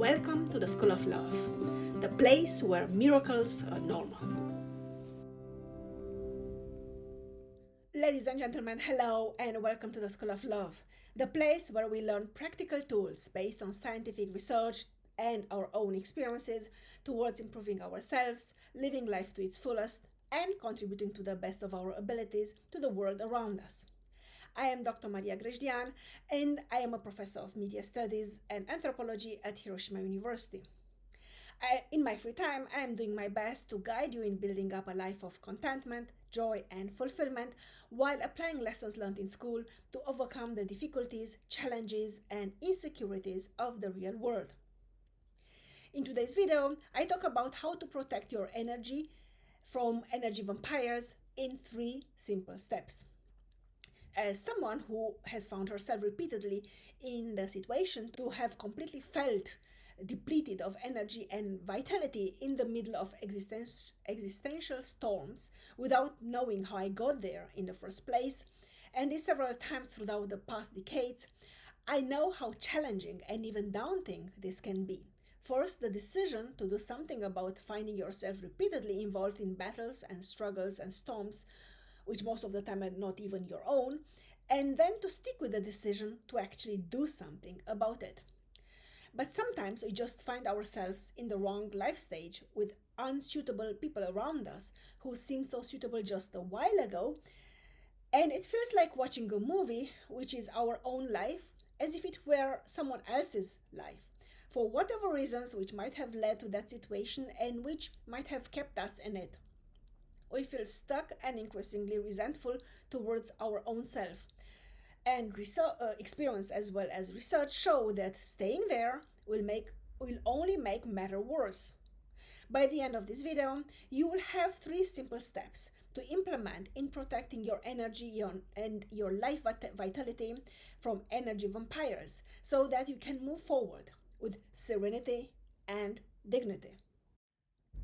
Welcome to the School of Love, the place where miracles are normal. Ladies and gentlemen, hello and welcome to the School of Love, the place where we learn practical tools based on scientific research and our own experiences towards improving ourselves, living life to its fullest, and contributing to the best of our abilities to the world around us. I am Dr. Maria Grajdian, and I am a professor of media studies and anthropology at Hiroshima University. In my free time, I am doing my best to guide you in building up a life of contentment, joy, and fulfillment while applying lessons learned in school to overcome the difficulties, challenges, and insecurities of the real world. In today's video, I talk about how to protect your energy from energy vampires in 3 simple steps. As someone who has found herself repeatedly in the situation to have completely felt depleted of energy and vitality in the middle of existential storms without knowing how I got there in the first place, and this several times throughout the past decades, I know how challenging and even daunting this can be. First, the decision to do something about finding yourself repeatedly involved in battles and struggles and storms, which most of the time are not even your own, and then to stick with the decision to actually do something about it. But sometimes we just find ourselves in the wrong life stage with unsuitable people around us who seemed so suitable just a while ago, and it feels like watching a movie, which is our own life, as if it were someone else's life, for whatever reasons which might have led to that situation and which might have kept us in it. We feel stuck and increasingly resentful towards our own self. And experience as well as research show that staying there will only make matter worse. By the end of this video, you will have 3 simple steps to implement in protecting your energy and your life vitality from energy vampires so that you can move forward with serenity and dignity.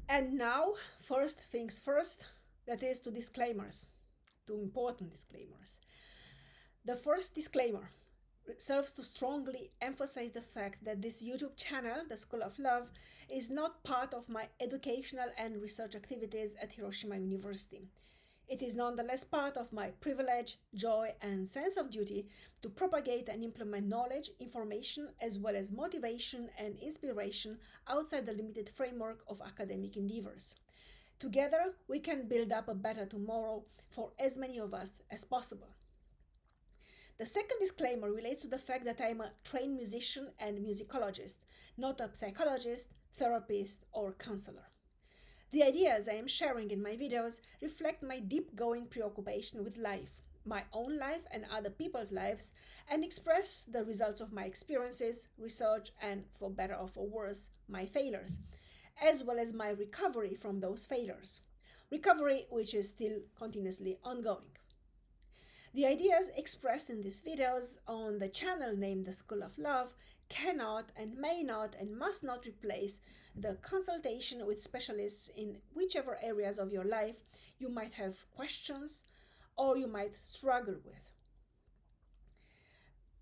And now, first things first, that is two important disclaimers. The first disclaimer serves to strongly emphasize the fact that this YouTube channel, The School of Love, is not part of my educational and research activities at Hiroshima University. It is nonetheless part of my privilege, joy, and sense of duty to propagate and implement knowledge, information, as well as motivation and inspiration outside the limited framework of academic endeavors. Together, we can build up a better tomorrow for as many of us as possible. The second disclaimer relates to the fact that I am a trained musician and musicologist, not a psychologist, therapist, or counselor. The ideas I am sharing in my videos reflect my deep-going preoccupation with life, my own life and other people's lives, and express the results of my experiences, research, and, for better or for worse, my failures, as well as my recovery from those failures. Recovery which is still continuously ongoing. The ideas expressed in these videos on the channel named The School of Love cannot and may not and must not replace the consultation with specialists in whichever areas of your life you might have questions or you might struggle with.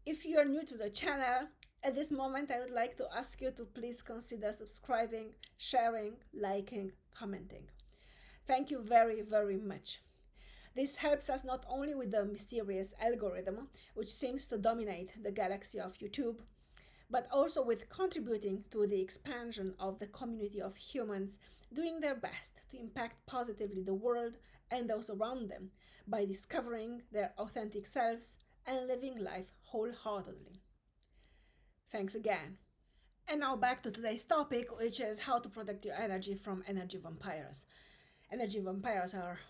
If you are new to the channel, at this moment I would like to ask you to please consider subscribing, sharing, liking, commenting. Thank you very, very much. This helps us not only with the mysterious algorithm, which seems to dominate the galaxy of YouTube, but also with contributing to the expansion of the community of humans doing their best to impact positively the world and those around them by discovering their authentic selves and living life wholeheartedly. Thanks again. And now back to today's topic, which is how to protect your energy from energy vampires. Energy vampires are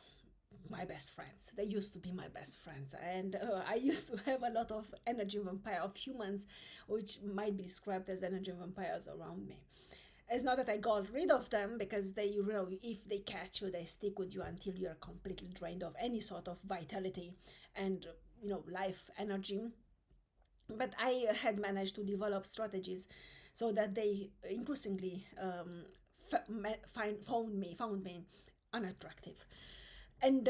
my best friends. They used to be my best friends, and I used to have a lot of energy vampire of humans, which might be described as energy vampires around me. It's not that I got rid of them, because they, if they catch you, they stick with you until you're completely drained of any sort of vitality and life energy. But I had managed to develop strategies so that they increasingly found me unattractive. And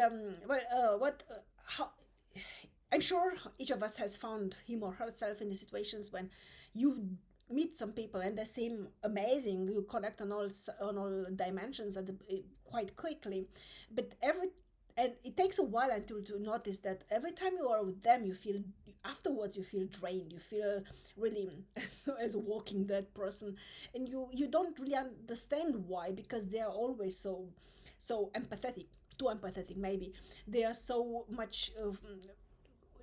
I'm sure each of us has found him or herself in the situations when you meet some people and they seem amazing. You connect on all dimensions quite quickly, but every and it takes a while until to notice that every time you are with them, you feel afterwards you feel drained. You feel really as a walking dead person, and you don't really understand why, because they are always so empathetic, too empathetic maybe. They are so much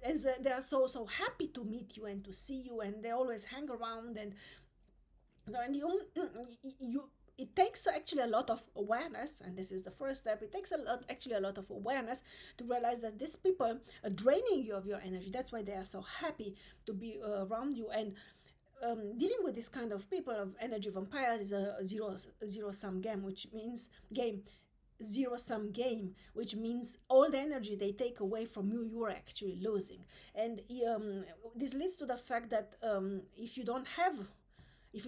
and they are so happy to meet you and to see you, and they always hang around. And you it takes actually a lot of awareness, and this is the first step. It takes a lot of awareness to realize that these people are draining you of your energy. That's why they are so happy to be around you. And dealing with this kind of people, of energy vampires, is a zero sum game, which means game zero sum game, which means all the energy they take away from you, you are actually losing. And this leads to the fact that if you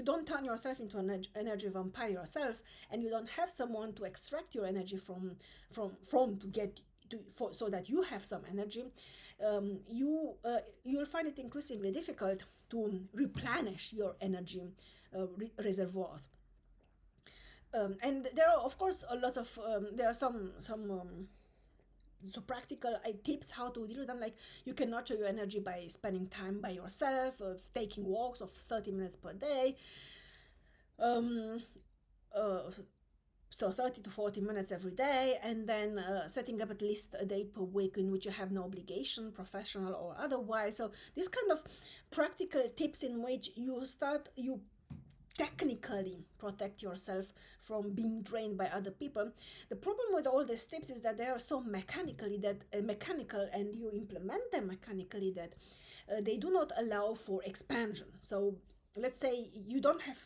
don't turn yourself into an energy vampire yourself, and you don't have someone to extract your energy from to get to so that you have some energy, you'll find it increasingly difficult to replenish your energy reservoirs. And there are, of course, a lot of there are some so practical tips how to deal with them. Like, you can nurture your energy by spending time by yourself, taking walks of 30 minutes per day. um, uh, so 30 to 40 minutes every day, and then setting up at least a day per week in which you have no obligation, professional or otherwise. So these kind of practical tips in which you technically protect yourself from being drained by other people. The problem with all these tips is that they are so mechanical, and you implement them mechanically, that they do not allow for expansion. So let's say you don't have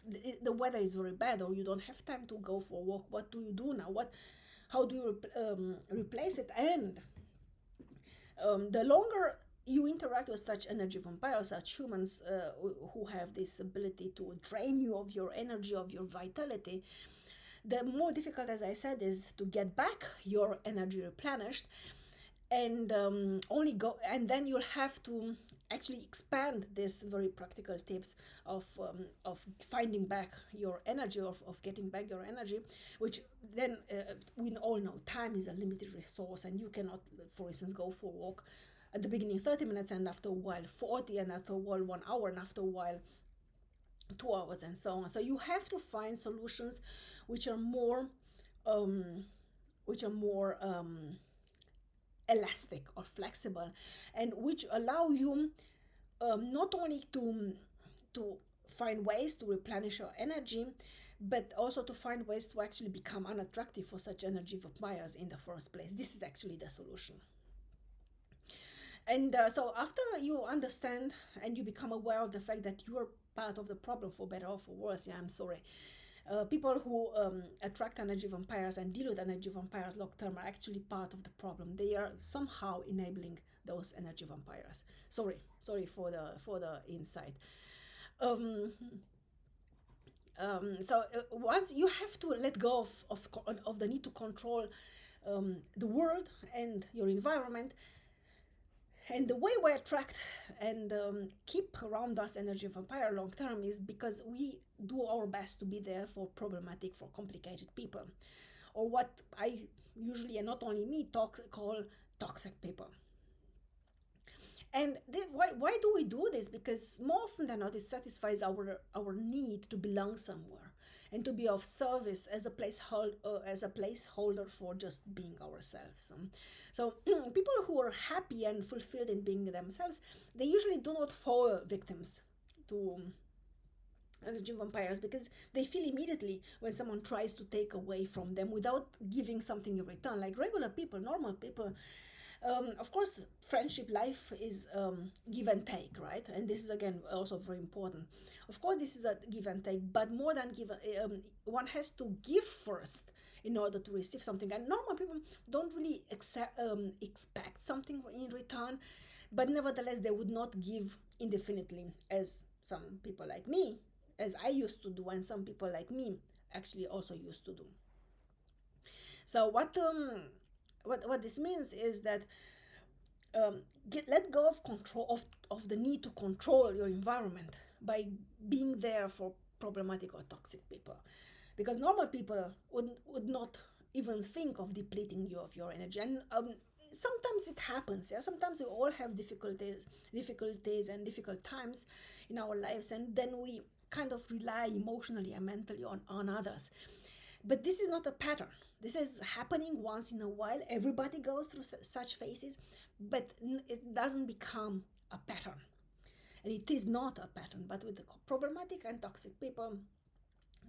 the weather is very bad, or you don't have time to go for a walk. What do you do now? How do you replace it? And the longer you interact with such energy vampires, such humans who have this ability to drain you of your energy, of your vitality, the more difficult, as I said, is to get back your energy replenished. And and then you'll have to actually expand these very practical tips of finding back your energy, of getting back your energy, which then we all know time is a limited resource, and you cannot, for instance, go for a walk at the beginning 30 minutes, and after a while 40, and after a while 1 hour, and after a while 2 hours, and so on. So you have to find solutions which are more um, elastic or flexible, and which allow you not only to find ways to replenish your energy, but also to find ways to actually become unattractive for such energy vampires in the first place. This is actually the solution. And so after you understand and you become aware of the fact that you are part of the problem, for better or for worse, yeah, I'm sorry. People who attract energy vampires and deal with energy vampires long term are actually part of the problem. They are somehow enabling those energy vampires. Sorry for the insight. Um, so once you have to let go of the need to control the world and your environment. And the way we attract and keep around us energy vampire long term is because we do our best to be there for problematic, for complicated people, or what I usually, and not only me, call toxic people. And why do we do this? Because more often than not, it satisfies our need to belong somewhere and to be of service as a placeholder for just being ourselves. So people who are happy and fulfilled in being themselves, they usually do not fall victims to energy vampires, because they feel immediately when someone tries to take away from them without giving something in return. Like regular people, normal people, of course, friendship life is give and take, right? And this is again also very important. Of course, this is a give and take, but more than give, one has to give first in order to receive something. And normal people don't really expect something in return, but nevertheless, they would not give indefinitely, as some people like me, as I used to do, and some people like me actually also used to do. So what this means is that let go of control of the need to control your environment by being there for problematic or toxic people, because normal people would not even think of depleting you of your energy. And sometimes it happens. Yeah, sometimes we all have difficulties and difficult times in our lives, and then we kind of rely emotionally and mentally on others. But this is not a pattern. This is happening once in a while. Everybody goes through such phases, but it doesn't become a pattern. And it is not a pattern. But with the problematic and toxic people,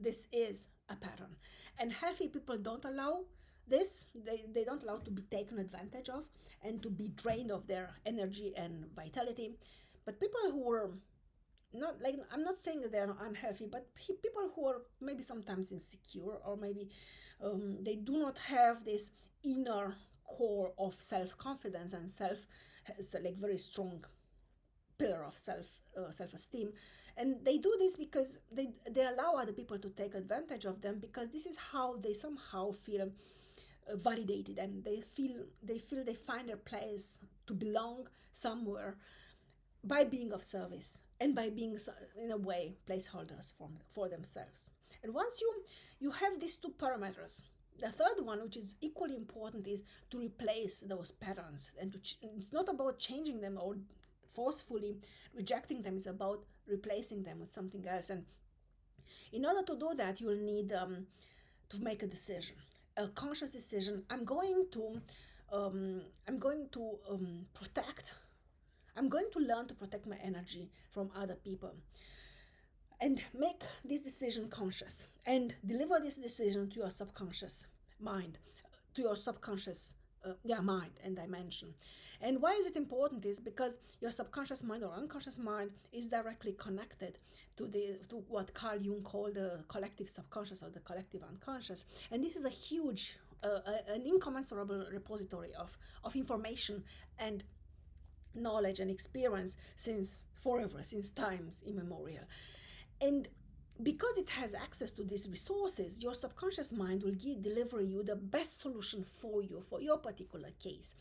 this is a pattern. And healthy people don't allow this. They don't allow to be taken advantage of and to be drained of their energy and vitality. But people who are not, like, I'm not saying that they're unhealthy, but people who are maybe sometimes insecure, or maybe they do not have this inner core of self-confidence and like very strong pillar of self-esteem, and they do this because they allow other people to take advantage of them, because this is how they somehow feel validated, and they find their place to belong somewhere by being of service and by being, in a way, placeholders for themselves. And once you have these two parameters, the third one, which is equally important, is to replace those patterns. And it's not about changing them or forcefully rejecting them. It's about replacing them with something else. And in order to do that, you will need to make a decision, a conscious decision. I'm going to protect. I'm going to learn to protect my energy from other people, and make this decision conscious, and deliver this decision to your subconscious mind, to your subconscious mind and dimension. And why is it important? Is because your subconscious mind or unconscious mind is directly connected to what Carl Jung called the collective subconscious or the collective unconscious. And this is a huge, an incommensurable repository of information and knowledge and experience since forever, since times immemorial. And because it has access to these resources, your subconscious mind will deliver you the best solution for you, for your particular case.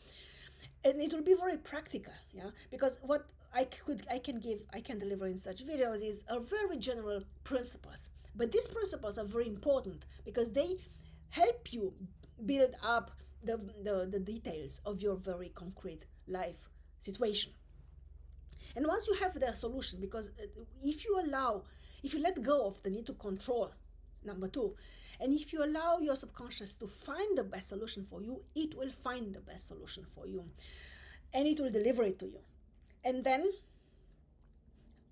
And it will be very practical, yeah, because what I can deliver in such videos is a very general principles. But these principles are very important because they help you build up the details of your very concrete life situation. And once you have the solution, because if you let go of the need to control, number two, and if you allow your subconscious to find the best solution for you, it will find the best solution for you, and it will deliver it to you. And then,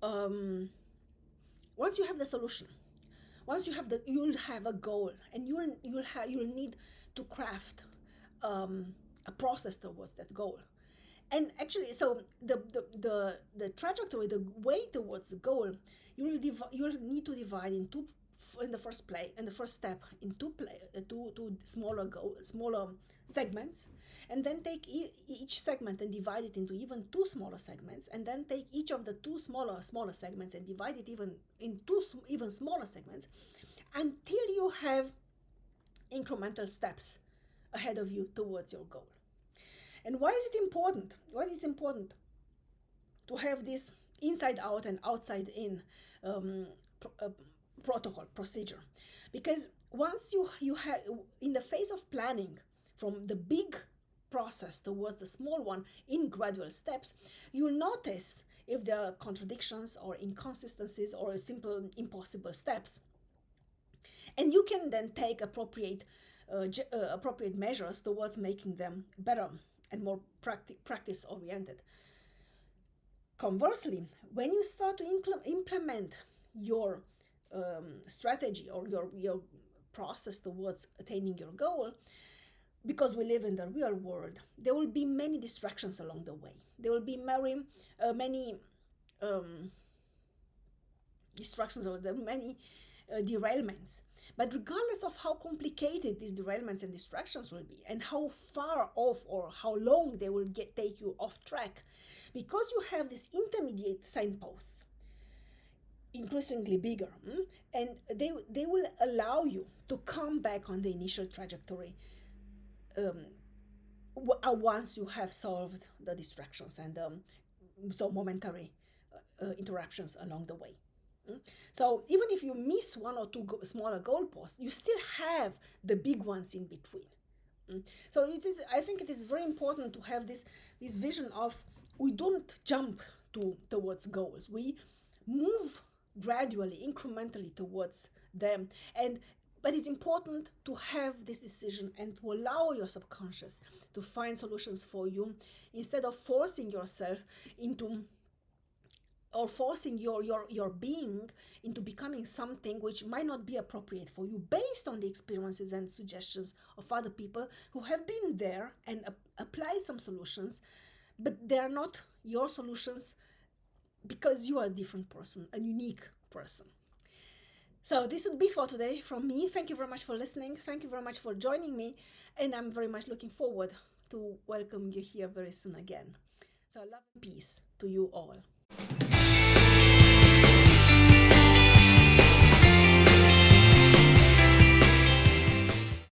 once you have the solution, you'll have a goal, and you'll need to craft a process towards that goal. And actually, so the trajectory, the way towards the goal, you'll need to divide in the first step in two smaller segments, and then take each segment and divide it into even two smaller segments, and then take each of the two smaller segments and divide it in two even smaller segments, until you have incremental steps ahead of you towards your goal. And why is it important? Why is it important to have this inside out and outside in protocol procedure? Because once you have, in the phase of planning, from the big process towards the small one in gradual steps, you'll notice if there are contradictions or inconsistencies or simple impossible steps. And you can then take appropriate measures towards making them better and more practice oriented. Conversely, when you start to implement your strategy or your process towards attaining your goal, because we live in the real world, there will be many distractions along the way. There will be many distractions, or many derailments. But regardless of how complicated these derailments and distractions will be, and how far off or how long they will take you off track, because you have these intermediate signposts, increasingly bigger, and they will allow you to come back on the initial trajectory once you have solved the distractions and so momentary interruptions along the way. So even if you miss one or two smaller goalposts, you still have the big ones in between. So it is. I think it is very important to have this vision of, we don't jump towards goals. We move gradually, incrementally towards them, and but it's important to have this decision and to allow your subconscious to find solutions for you, instead of forcing yourself into, or forcing your being into becoming something which might not be appropriate for you, based on the experiences and suggestions of other people who have been there and applied some solutions, but they are not your solutions, because you are a different person, a unique person. So this would be for today from me. Thank you very much for listening. Thank you very much for joining me, and I'm very much looking forward to welcome you here very soon again. So love and peace to you all.